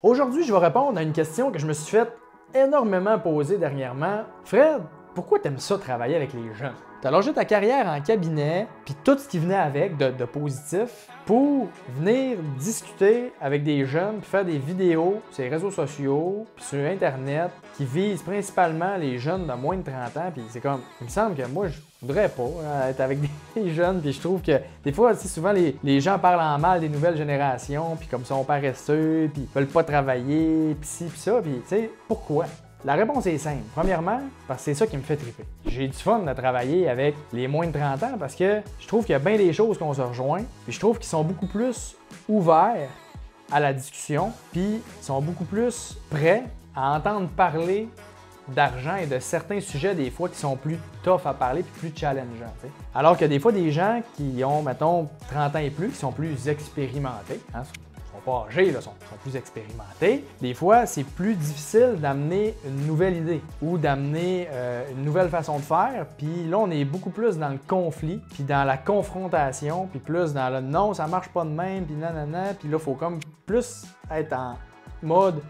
Aujourd'hui, je vais répondre à une question que je me suis faite énormément poser dernièrement. Fred, pourquoi tu aimes ça travailler avec les jeunes? Tu as logé ta carrière en cabinet, puis tout ce qui venait avec de positif, pour venir discuter avec des jeunes, puis faire des vidéos sur les réseaux sociaux, puis sur Internet, qui visent principalement les jeunes de moins de 30 ans. Puis c'est comme, il me semble que moi, je voudrais pas être avec des jeunes, puis je trouve que des fois, souvent, les gens parlent en mal des nouvelles générations, puis comme ça, on paresseux, puis ils veulent pas travailler, puis ci, puis ça, puis tu sais, pourquoi? La réponse est simple. Premièrement, parce que c'est ça qui me fait triper. J'ai du fun de travailler avec les moins de 30 ans parce que je trouve qu'il y a bien des choses qu'on se rejoint, puis je trouve qu'ils sont beaucoup plus ouverts à la discussion, puis ils sont beaucoup plus prêts à entendre parler d'argent et de certains sujets des fois qui sont plus tough à parler puis plus challengeants. T'sais. Alors que des fois, des gens qui ont, mettons, 30 ans et plus, qui sont plus expérimentés, pas âgés, sont plus expérimentés. Des fois, c'est plus difficile d'amener une nouvelle idée ou d'amener une nouvelle façon de faire. Puis là, on est beaucoup plus dans le conflit, puis dans la confrontation, puis plus dans le non, ça marche pas de même, puis nanana. Puis là, il faut comme plus être en mode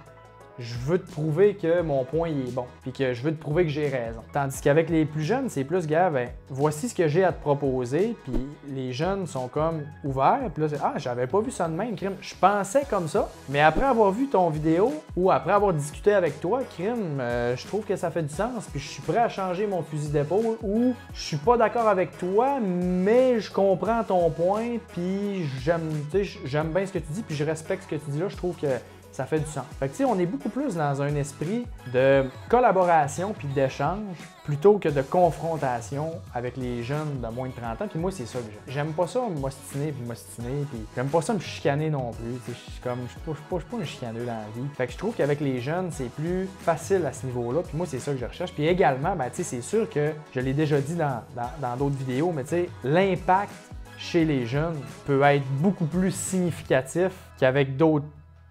je veux te prouver que mon point il est bon, puis que je veux te prouver que j'ai raison. Tandis qu'avec les plus jeunes, c'est plus, gars, ben, voici ce que j'ai à te proposer, puis les jeunes sont comme ouverts, puis là, c'est, j'avais pas vu ça de même, crime. Je pensais comme ça, mais après avoir vu ton vidéo ou après avoir discuté avec toi, crime, je trouve que ça fait du sens, puis je suis prêt à changer mon fusil d'épaule ou je suis pas d'accord avec toi, mais je comprends ton point, puis j'aime bien ce que tu dis, puis je respecte ce que tu dis là, je trouve que ça fait du sens. Fait que, tu sais, on est beaucoup plus dans un esprit de collaboration puis d'échange plutôt que de confrontation avec les jeunes de moins de 30 ans. Puis moi, c'est ça que j'aime. J'aime pas ça m'ostiner, puis j'aime pas ça me chicaner non plus. Je suis pas un chicaneux dans la vie. Fait que je trouve qu'avec les jeunes, c'est plus facile à ce niveau-là. Puis moi, c'est ça que je recherche. Puis également, ben, tu sais, c'est sûr que je l'ai déjà dit dans d'autres vidéos, mais tu sais, l'impact chez les jeunes peut être beaucoup plus significatif qu'avec d'autres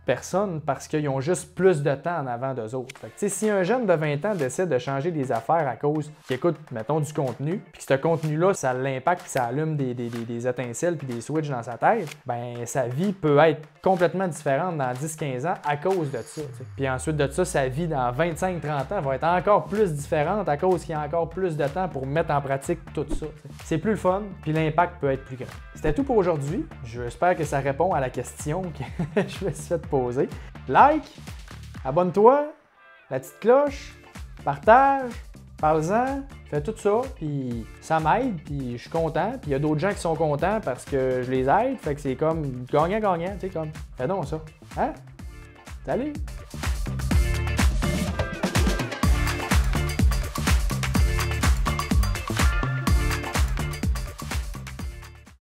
personnes parce qu'ils ont juste plus de temps en avant d'eux autres. Fait que, si un jeune de 20 ans décide de changer des affaires à cause qu'il écoute, mettons, du contenu, puis que ce contenu-là, ça l'impacte, puis ça allume des étincelles puis des switches dans sa tête, ben sa vie peut être complètement différente dans 10-15 ans à cause de ça. T'sais. Puis ensuite de ça, sa vie dans 25-30 ans va être encore plus différente à cause qu'il y a encore plus de temps pour mettre en pratique tout ça. T'sais. C'est plus le fun, puis l'impact peut être plus grand. C'était tout pour aujourd'hui. J'espère que ça répond à la question que je me suis fait poser. Like, abonne-toi, la petite cloche, partage, parle-en, fais tout ça, puis ça m'aide, puis je suis content, puis il y a d'autres gens qui sont contents parce que je les aide, fait que c'est comme gagnant-gagnant, tu sais, comme, fais donc ça. Hein? Salut!